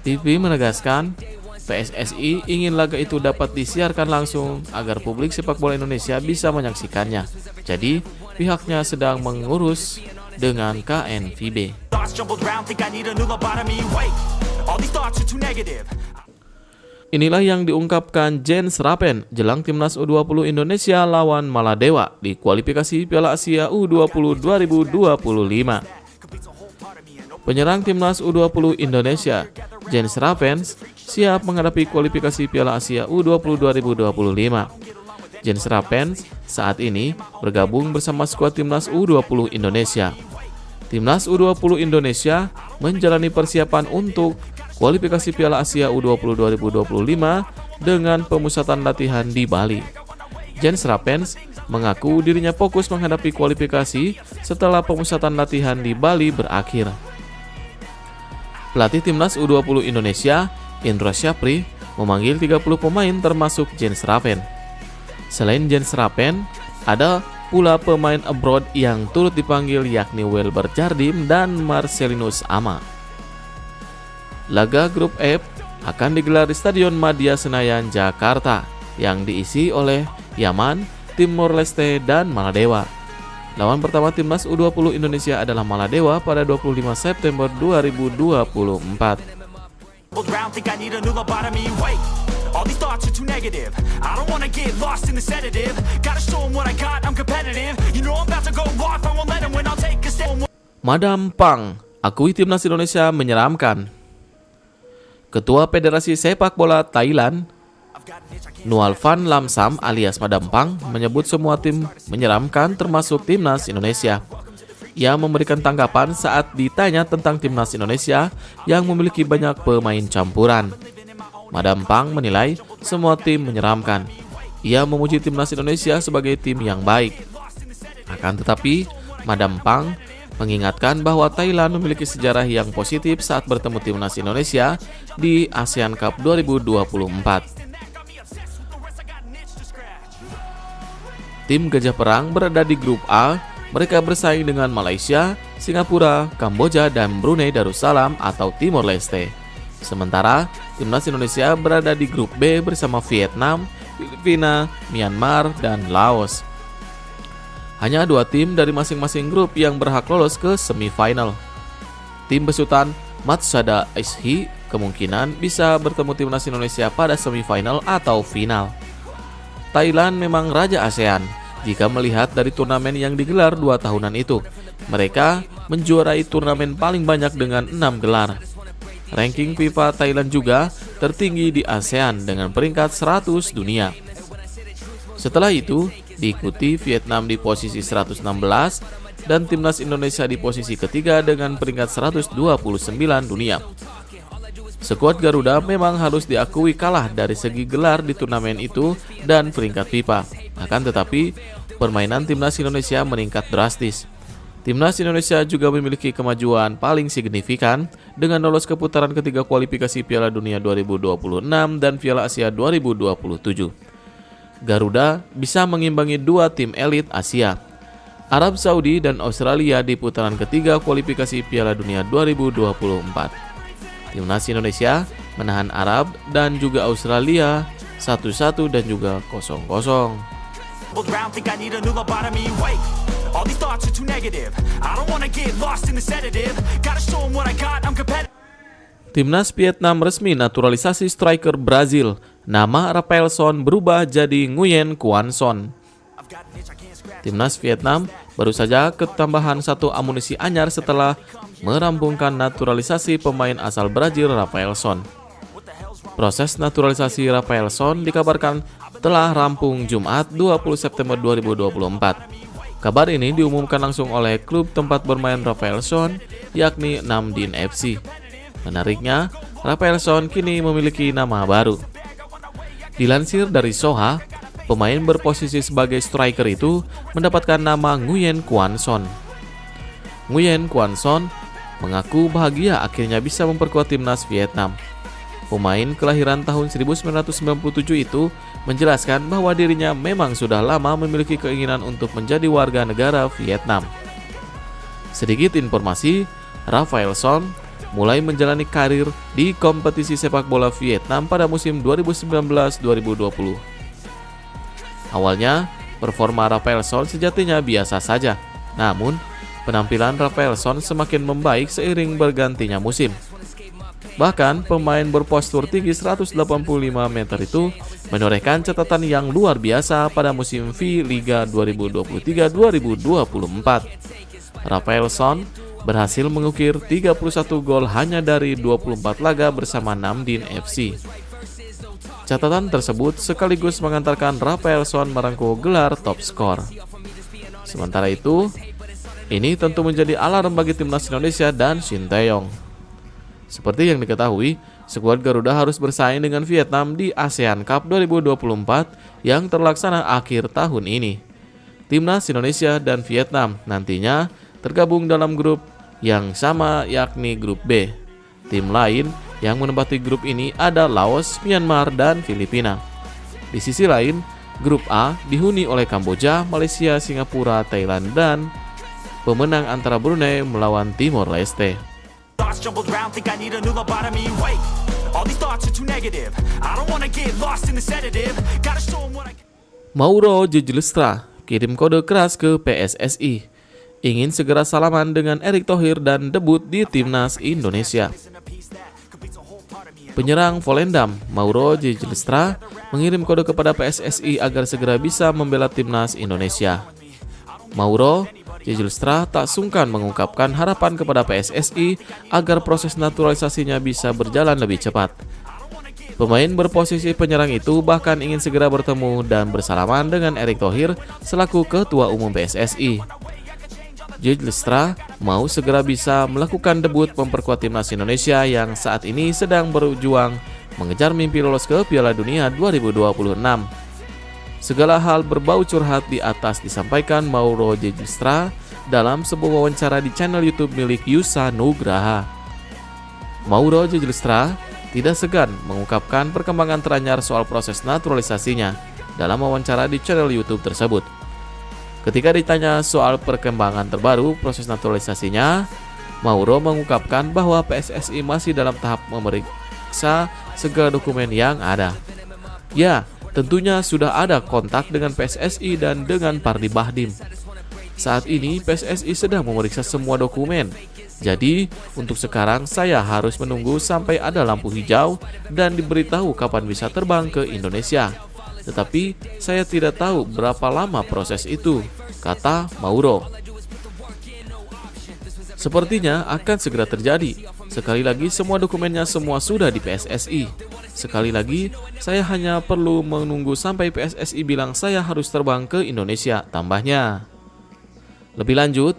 TV menegaskan, PSSI ingin laga itu dapat disiarkan langsung agar publik sepak bola Indonesia bisa menyaksikannya. Jadi, pihaknya sedang mengurus dengan KNVB. Inilah yang diungkapkan Jens Rapen jelang timnas U20 Indonesia lawan Maladewa di kualifikasi Piala Asia U20 2025. Penyerang timnas U20 Indonesia, Jens Rapen, siap menghadapi kualifikasi Piala Asia U20 2025. Jens Rapen saat ini bergabung bersama skuad timnas U20 Indonesia. Timnas U20 Indonesia menjalani persiapan untuk kualifikasi Piala Asia U20 2025 dengan pemusatan latihan di Bali. Jens Rapen mengaku dirinya fokus menghadapi kualifikasi setelah pemusatan latihan di Bali berakhir. Pelatih timnas U20 Indonesia, Indra Syafri, memanggil 30 pemain termasuk Jens Rapen. Selain Jens Rapen, ada pula pemain abroad yang turut dipanggil yakni Welber Jardim dan Marcelinus Ama. Laga grup F akan digelar di Stadion Madia Senayan, Jakarta yang diisi oleh Yaman, Timor Leste, dan Maladewa. Lawan pertama timnas U20 Indonesia adalah Maladewa pada 25 September 2024. Madam Pang akui timnas Indonesia menyeramkan. Ketua Federasi Sepak Bola Thailand, Nual Van Lamsam alias Madam Pang, menyebut semua tim menyeramkan termasuk timnas Indonesia. Ia memberikan tanggapan saat ditanya tentang timnas Indonesia yang memiliki banyak pemain campuran. Madam Pang menilai semua tim menyeramkan. Ia memuji timnas Indonesia sebagai tim yang baik. Akan tetapi, Madam Pang mengingatkan bahwa Thailand memiliki sejarah yang positif saat bertemu timnas Indonesia di ASEAN Cup 2024. Tim Gajah Perang berada di grup A. Mereka bersaing dengan Malaysia, Singapura, Kamboja, dan Brunei Darussalam atau Timor Leste. Sementara timnas Indonesia berada di grup B bersama Vietnam, Filipina, Myanmar, dan Laos. Hanya 2 tim dari masing-masing grup yang berhak lolos ke semifinal. Tim besutan Matsada Aishii kemungkinan bisa bertemu timnas Indonesia pada semifinal atau final. Thailand memang raja ASEAN jika melihat dari turnamen yang digelar 2 tahunan itu. Mereka menjuarai turnamen paling banyak dengan 6 gelar. Ranking FIFA Thailand juga tertinggi di ASEAN dengan peringkat 100 dunia. Setelah itu, diikuti Vietnam di posisi 116 dan timnas Indonesia di posisi ketiga dengan peringkat 129 dunia. Skuad Garuda memang harus diakui kalah dari segi gelar di turnamen itu dan peringkat FIFA. Akan tetapi, permainan timnas Indonesia meningkat drastis. Timnas Indonesia juga memiliki kemajuan paling signifikan dengan lolos ke putaran ketiga kualifikasi Piala Dunia 2026 dan Piala Asia 2027. Garuda bisa mengimbangi 2 tim elit Asia, Arab Saudi dan Australia di putaran ketiga kualifikasi Piala Dunia 2024. Timnas Indonesia menahan Arab dan juga Australia 1-1 dan juga 0-0. Timnas Vietnam resmi naturalisasi striker Brazil. Nama Rafaelson berubah jadi Nguyen Quan Son. Timnas Vietnam baru saja ketambahan 1 amunisi anyar setelah merampungkan naturalisasi pemain asal Brazil Rafaelson. Proses naturalisasi Rafaelson dikabarkan telah rampung Jumat 20 September 2024. Kabar ini diumumkan langsung oleh klub tempat bermain Rafaelson, yakni Namdin FC. Menariknya, Rafaelson kini memiliki nama baru. Dilansir dari Soha, pemain berposisi sebagai striker itu mendapatkan nama Nguyen Quan Son. Nguyen Quan Son mengaku bahagia akhirnya bisa memperkuat timnas Vietnam. pemain kelahiran tahun 1997 itu menjelaskan bahwa dirinya memang sudah lama memiliki keinginan untuk menjadi warga negara Vietnam. Sedikit informasi, Rafaelson mulai menjalani karir di kompetisi sepak bola Vietnam pada musim 2019-2020. Awalnya, performa Rafaelson sejatinya biasa saja. Namun, penampilan Rafaelson semakin membaik seiring bergantinya musim. Bahkan, pemain berpostur tinggi 185 meter itu menorehkan catatan yang luar biasa pada musim V Liga 2023-2024. Rafaelson berhasil mengukir 31 gol hanya dari 24 laga bersama Namdin FC. Catatan tersebut sekaligus mengantarkan Rafaelson merengkuh gelar top skor. Sementara itu, ini tentu menjadi alarm bagi timnas Indonesia dan Shin Tae-yong. Seperti yang diketahui, skuad Garuda harus bersaing dengan Vietnam di ASEAN Cup 2024 yang terlaksana akhir tahun ini. Timnas Indonesia dan Vietnam nantinya tergabung dalam grup yang sama, yakni grup B. Tim lain yang menempati grup ini ada Laos, Myanmar, dan Filipina. Di sisi lain, grup A dihuni oleh Kamboja, Malaysia, Singapura, Thailand, dan pemenang antara Brunei melawan Timor Leste. Thoughts jumbled round, think I need a new lobotomy. Wait, all these thoughts are too negative. I don't wanna get lost in the sedative. Gotta show 'em what I can. Mauro Jejlestra kirim kode keras ke PSSI. Ingin segera salaman dengan Erick Thohir dan debut di timnas Indonesia. Penyerang Volendam, Mauro Jejlestra, mengirim kode kepada PSSI agar segera bisa membela timnas Indonesia. Mauro Jejlestra tak sungkan mengungkapkan harapan kepada PSSI agar proses naturalisasinya bisa berjalan lebih cepat. Pemain berposisi penyerang itu bahkan ingin segera bertemu dan bersalaman dengan Erick Thohir selaku Ketua Umum PSSI. Jejlestra mau segera bisa melakukan debut memperkuat timnas Indonesia yang saat ini sedang berjuang mengejar mimpi lolos ke Piala Dunia 2026. Segala hal berbau curhat di atas disampaikan Mauro Jejlestra dalam sebuah wawancara di channel YouTube milik Yusa Nugraha. Mauro Jejlestra tidak segan mengungkapkan perkembangan teranyar soal proses naturalisasinya dalam wawancara di channel YouTube tersebut. Ketika ditanya soal perkembangan terbaru proses naturalisasinya, Mauro mengungkapkan bahwa PSSI masih dalam tahap memeriksa segala dokumen yang ada. Ya, tentunya sudah ada kontak dengan PSSI dan dengan Pardi Bahdim. Saat ini PSSI sedang memeriksa semua dokumen. Jadi, untuk sekarang saya harus menunggu sampai ada lampu hijau dan diberitahu kapan bisa terbang ke Indonesia. Tetapi saya tidak tahu berapa lama proses itu, kata Mauro. Sepertinya akan segera terjadi. Sekali lagi semua dokumennya semua sudah di PSSI. Sekali lagi, saya hanya perlu menunggu sampai PSSI bilang saya harus terbang ke Indonesia, tambahnya. Lebih lanjut,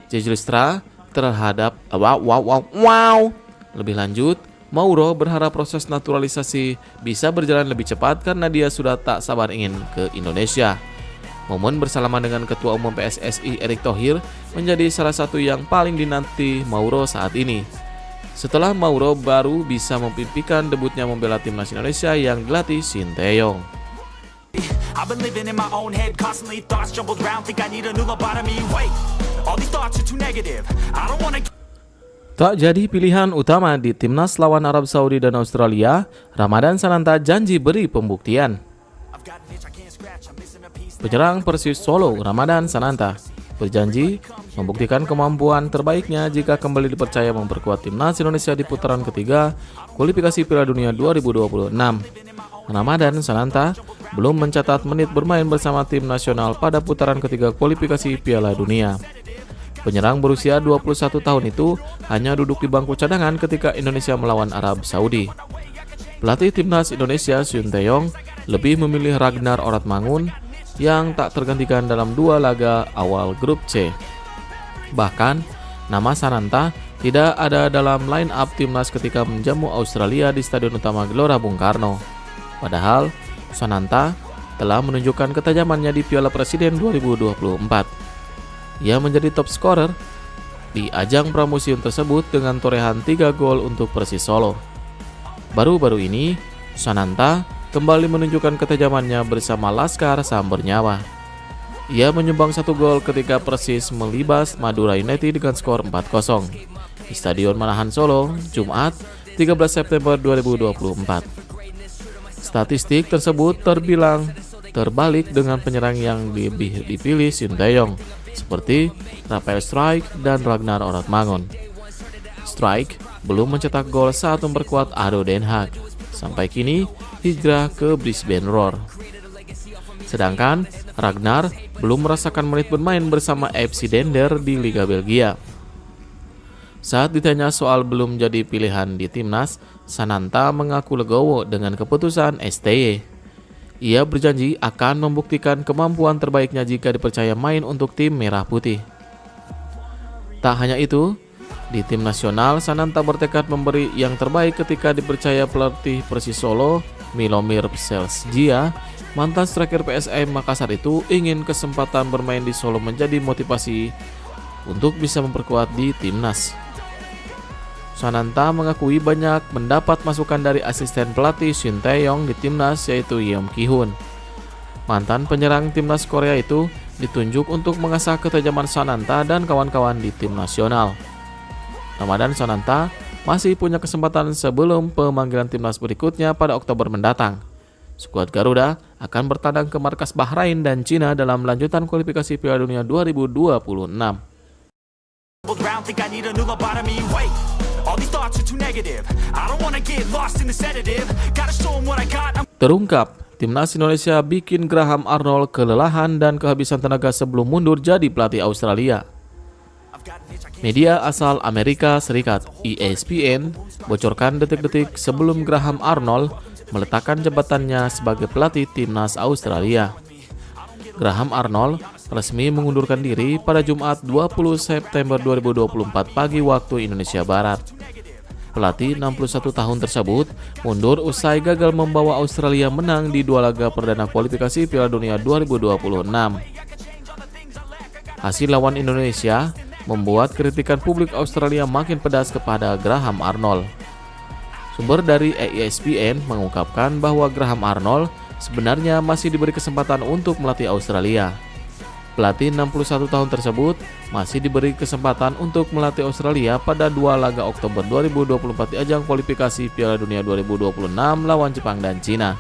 Jejlestra terhadap Lebih lanjut, Mauro berharap proses naturalisasi bisa berjalan lebih cepat karena dia sudah tak sabar ingin ke Indonesia. Momen bersalaman dengan Ketua Umum PSSI Erick Thohir menjadi salah satu yang paling dinanti Mauro saat ini. Setelah Mauro baru bisa memimpikan debutnya membela timnas Indonesia yang dilatih Shin Tae-yong. I've been living in my own head constantly. Thoughts jumbled round, think I need a new lobotomy. Wait, all these thoughts are too negative. I don't wanna. Tak jadi pilihan utama di timnas lawan Arab Saudi dan Australia, Ramadan Sananta janji beri pembuktian. Penyerang Persis Solo, Ramadan Sananta, berjanji membuktikan kemampuan terbaiknya jika kembali dipercaya memperkuat timnas Indonesia di putaran ketiga kualifikasi Piala Dunia 2026. Ramadan Sananta belum mencatat menit bermain bersama tim nasional pada putaran ketiga kualifikasi Piala Dunia. Penyerang berusia 21 tahun itu hanya duduk di bangku cadangan ketika Indonesia melawan Arab Saudi. Pelatih timnas Indonesia Shin Tae-yong lebih memilih Ragnar Oratmangun yang tak tergantikan dalam 2 laga awal grup C. Bahkan, nama Sananta tidak ada dalam line up timnas ketika menjamu Australia di Stadion Utama Gelora Bung Karno. Padahal, Sananta telah menunjukkan ketajamannya di Piala Presiden 2024. Ia menjadi top scorer di ajang pramusim tersebut dengan torehan 3 gol untuk Persis Solo. Baru-baru ini, Sananta kembali menunjukkan ketajamannya bersama Laskar Sam Bernyawa. Ia menyumbang 1 gol ketika Persis melibas Madura United dengan skor 4-0 di Stadion Manahan Solo, Jumat 13 September 2024. Statistik tersebut terbilang terbalik dengan penyerang yang lebih dipilih Sinteyong, seperti Rafael Strijk dan Ragnar Oratmangun. Strijk belum mencetak gol saat memperkuat ADO Den Haag, sampai kini hijrah ke Brisbane Roar. Sedangkan Ragnar belum merasakan menit bermain bersama FC Dender di Liga Belgia. Saat ditanya soal belum jadi pilihan di timnas, Sananta mengaku legowo dengan keputusan STY. Ia berjanji akan membuktikan kemampuan terbaiknya jika dipercaya main untuk tim Merah Putih. Tak hanya itu, di tim nasional Sananta bertekad memberi yang terbaik ketika dipercaya pelatih Persis Solo, Milomir Pselsgia. Mantan striker PSM Makassar itu ingin kesempatan bermain di Solo menjadi motivasi untuk bisa memperkuat di timnas. Sananta mengakui banyak mendapat masukan dari asisten pelatih Sinteyong di timnas, yaitu Yeom Ki-hun. Mantan penyerang timnas Korea itu ditunjuk untuk mengasah ketajaman Sananta dan kawan-kawan di tim nasional. Ramadan Sananta masih punya kesempatan sebelum pemanggilan timnas berikutnya pada Oktober mendatang. Skuad Garuda akan bertandang ke markas Bahrain dan Cina dalam lanjutan kualifikasi Piala Dunia 2026. Terungkap, timnas Indonesia bikin Graham Arnold kelelahan dan kehabisan tenaga sebelum mundur jadi pelatih Australia. Media asal Amerika Serikat, ESPN, bocorkan detik-detik sebelum Graham Arnold meletakkan jabatannya sebagai pelatih timnas Australia. Graham Arnold resmi mengundurkan diri pada Jumat 20 September 2024 pagi waktu Indonesia Barat. Pelatih 61 tahun tersebut mundur usai gagal membawa Australia menang di 2 laga perdana kualifikasi Piala Dunia 2026. Hasil lawan Indonesia membuat kritikan publik Australia makin pedas kepada Graham Arnold. Sumber dari ESPN mengungkapkan bahwa Graham Arnold sebenarnya masih diberi kesempatan untuk melatih Australia. Pelatih 61 tahun tersebut masih diberi kesempatan untuk melatih Australia pada 2 laga Oktober 2024 di ajang kualifikasi Piala Dunia 2026 lawan Jepang dan Cina.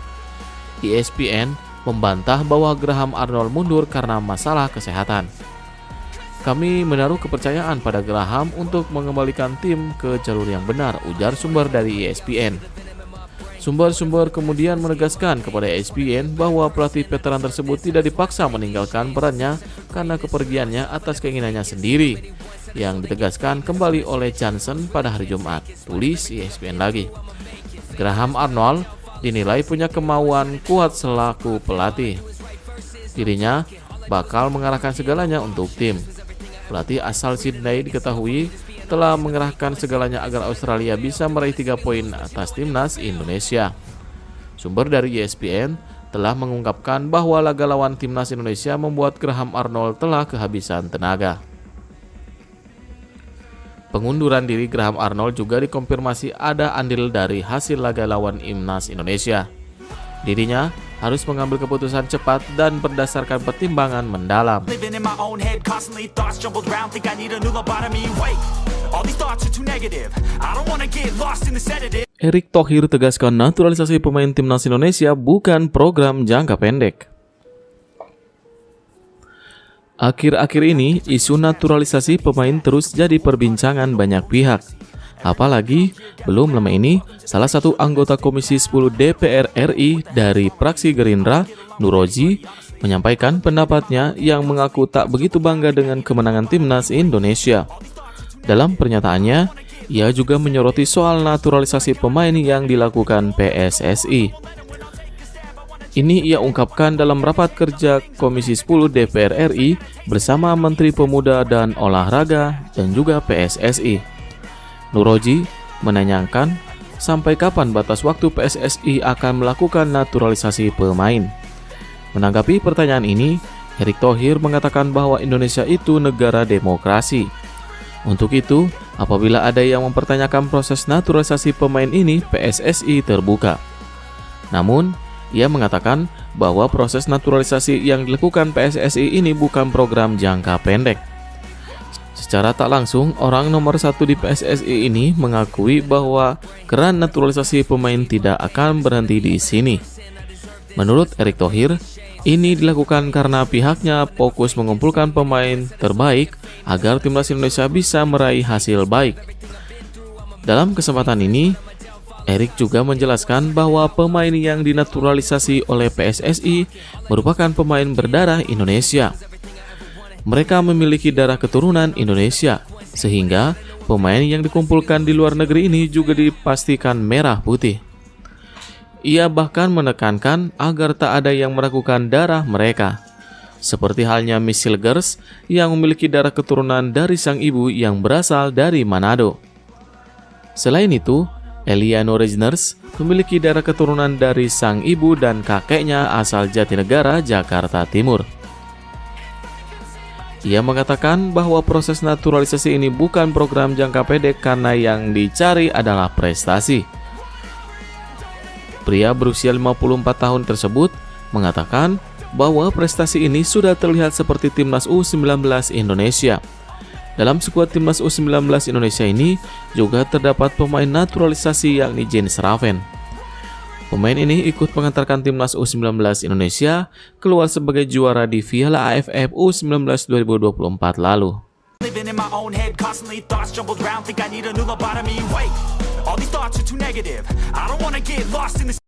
ESPN membantah bahwa Graham Arnold mundur karena masalah kesehatan. Kami menaruh kepercayaan pada Graham untuk mengembalikan tim ke jalur yang benar, ujar sumber dari ESPN. Sumber-sumber kemudian menegaskan kepada ESPN bahwa pelatih veteran tersebut tidak dipaksa meninggalkan perannya karena kepergiannya atas keinginannya sendiri, yang ditegaskan kembali oleh Johnson pada hari Jumat, tulis ESPN lagi. Graham Arnold dinilai punya kemauan kuat selaku pelatih. Dirinya bakal mengarahkan segalanya untuk tim. Pelatih asal Sydney diketahui telah mengerahkan segalanya agar Australia bisa meraih 3 poin atas timnas Indonesia. Sumber dari ESPN telah mengungkapkan bahwa laga lawan timnas Indonesia membuat Graham Arnold telah kehabisan tenaga. Pengunduran diri Graham Arnold juga dikonfirmasi ada andil dari hasil laga lawan timnas Indonesia. Dirinya harus mengambil keputusan cepat dan berdasarkan pertimbangan mendalam. Erick Thohir tegaskan naturalisasi pemain timnas Indonesia bukan program jangka pendek. Akhir-akhir ini, isu naturalisasi pemain terus jadi perbincangan banyak pihak. Apalagi, belum lama ini, salah satu anggota Komisi 10 DPR RI dari fraksi Gerindra, Nuroji, menyampaikan pendapatnya yang mengaku tak begitu bangga dengan kemenangan timnas Indonesia. Dalam pernyataannya, ia juga menyoroti soal naturalisasi pemain yang dilakukan PSSI. Ini ia ungkapkan dalam rapat kerja Komisi 10 DPR RI bersama Menteri Pemuda dan Olahraga dan juga PSSI. Nuroji menanyakan sampai kapan batas waktu PSSI akan melakukan naturalisasi pemain. Menanggapi pertanyaan ini, Erick Thohir mengatakan bahwa Indonesia itu negara demokrasi. Untuk itu, Apabila ada yang mempertanyakan proses naturalisasi pemain ini, PSSI terbuka. Namun, ia mengatakan bahwa proses naturalisasi yang dilakukan PSSI ini bukan program jangka pendek. Secara tak langsung, orang nomor 1 di PSSI ini mengakui bahwa keran naturalisasi pemain tidak akan berhenti di sini. Menurut Erick Thohir, ini dilakukan karena pihaknya fokus mengumpulkan pemain terbaik agar timnas Indonesia bisa meraih hasil baik. Dalam kesempatan ini, Erick juga menjelaskan bahwa pemain yang dinaturalisasi oleh PSSI merupakan pemain berdarah Indonesia. Mereka memiliki darah keturunan Indonesia, sehingga pemain yang dikumpulkan di luar negeri ini juga dipastikan merah putih. Ia bahkan menekankan agar tak ada yang meragukan darah mereka, seperti halnya Miss Hilgers yang memiliki darah keturunan dari sang ibu yang berasal dari Manado. Selain itu, Eliano Regners memiliki darah keturunan dari sang ibu dan kakeknya asal Jatinegara, Jakarta Timur. Ia mengatakan bahwa proses naturalisasi ini bukan program jangka pendek karena yang dicari adalah prestasi. Pria berusia 54 tahun tersebut mengatakan bahwa prestasi ini sudah terlihat seperti timnas U19 Indonesia. Dalam skuad timnas U19 Indonesia ini juga terdapat pemain naturalisasi yakni Jens Raven. Pemain ini ikut mengantarkan timnas U19 Indonesia keluar sebagai juara di Piala AFF U19 2024 lalu. Living in my own head, constantly thoughts jumbled round, think I need a new lobotomy. Wait, all these thoughts are too negative. I don't wanna get lost in this.